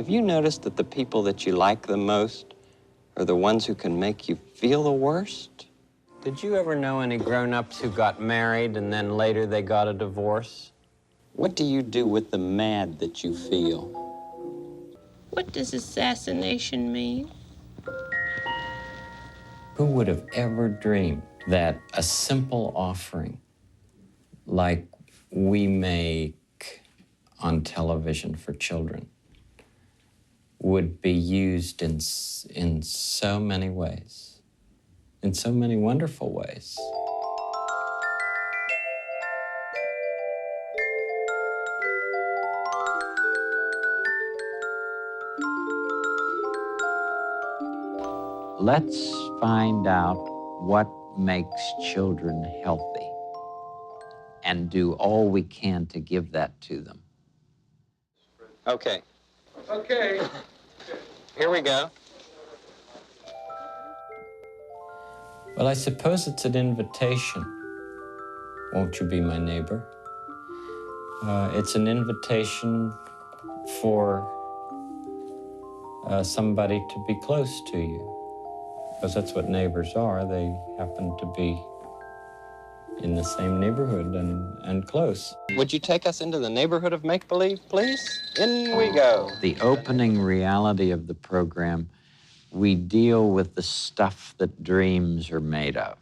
Have you noticed that the people that you like the most are the ones who can make you feel the worst? Did you ever know any grown-ups who got married and then later they got a divorce? What do you do with the mad that you feel? What does assassination mean? Who would have ever dreamed that a simple offering like we make on television for children would be used in so many ways, in so many wonderful ways? Let's find out what makes children healthy and do all we can to give that to them. Okay. Okay. Here we go. Well, I suppose it's an invitation. Won't you be my neighbor? It's an invitation for somebody to be close to you, because that's what neighbors are. They happen to be in the same neighborhood and close. Would you take us into the neighborhood of make-believe, please? In we go. The opening reality of the program, we deal with the stuff that dreams are made of.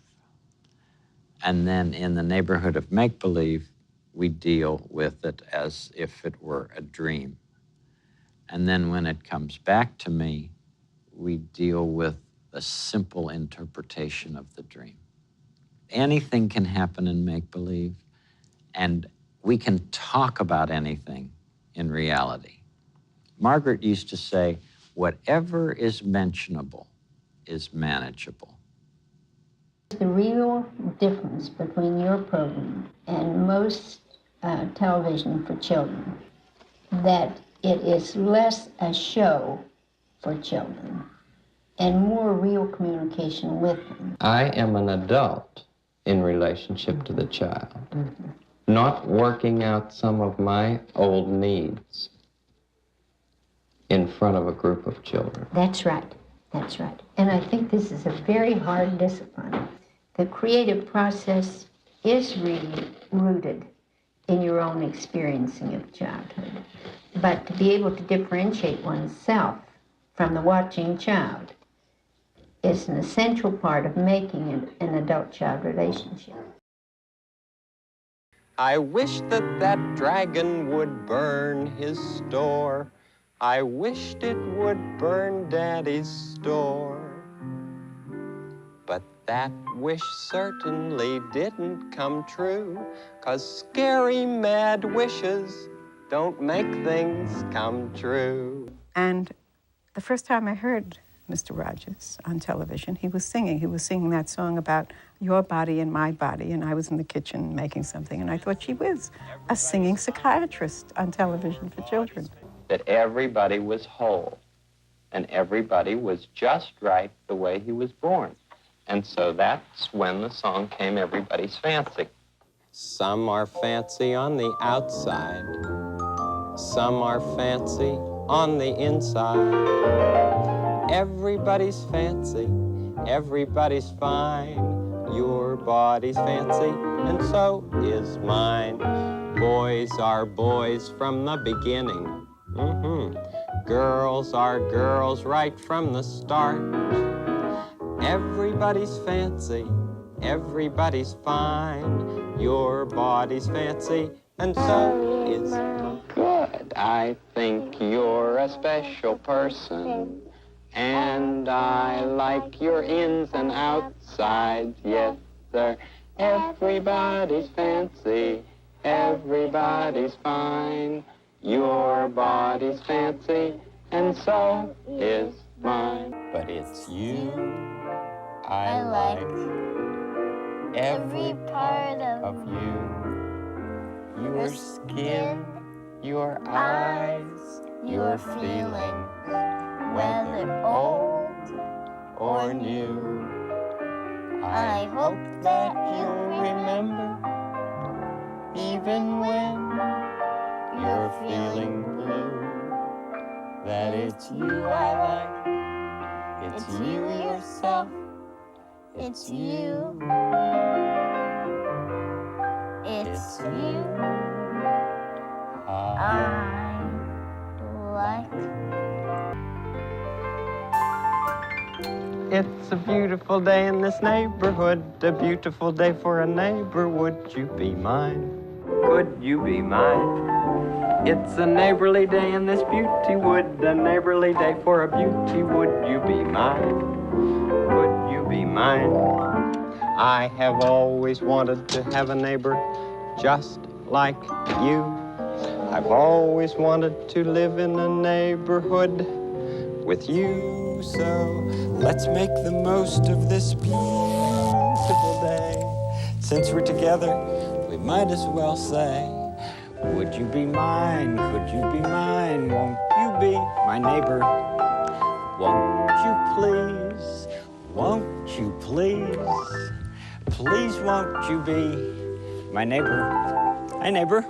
And then in the neighborhood of make-believe, we deal with it as if it were a dream. And then when it comes back to me, we deal with a simple interpretation of the dream. Anything can happen in make-believe, and we can talk about anything in reality. Margaret used to say, whatever is mentionable is manageable. The real difference between your program and most television for children, that it is less a show for children and more real communication with them. I am an adult in relationship to the child, not working out some of my old needs in front of a group of children. That's right. That's right. And I think this is a very hard discipline. The creative process is really rooted in your own experiencing of childhood. But to be able to differentiate oneself from the watching child is an essential part of making it an adult-child relationship. I wish that that dragon would burn his store. I wished it would burn Daddy's store. But that wish certainly didn't come true, 'cause scary mad wishes don't make things come true. And the first time I heard Mr. Rogers on television, he was singing that song about your body and my body, and I was in the kitchen making something, and I thought, she was a singing psychiatrist on television for children. That everybody was whole, and everybody was just right the way he was born. And so that's when the song came Everybody's Fancy. Some are fancy on the outside, some are fancy on the inside. Everybody's fancy, everybody's fine. Your body's fancy, and so is mine. Boys are boys from the beginning. Girls are girls right from the start. Everybody's fancy, everybody's fine. Your body's fancy, and so is mine. Good. I think you're a special person, and I like your ins and outsides. Yes, sir. Everybody's fancy, everybody's fine. Your body's fancy, and so is mine. But it's you I like, every part of you. Your skin, your eyes, your feelings, whether old or new. I hope that you'll remember, even when you're feeling blue, that It's you I like. It's you yourself. It's you. It's you. I like. It's a beautiful day in this neighborhood, a beautiful day for a neighbor. Would you be mine? Could you be mine? It's a neighborly day in this beauty wood, a neighborly day for a beauty. Would you be mine? Could you be mine? I have always wanted to have a neighbor just like you. I've always wanted to live in a neighborhood with you. So let's make the most of this beautiful day. Since we're together, we might as well say, would you be mine? Could you be mine? Won't you be my neighbor? Won't you please? Won't you please? Please won't you be my neighbor? Hi, neighbor.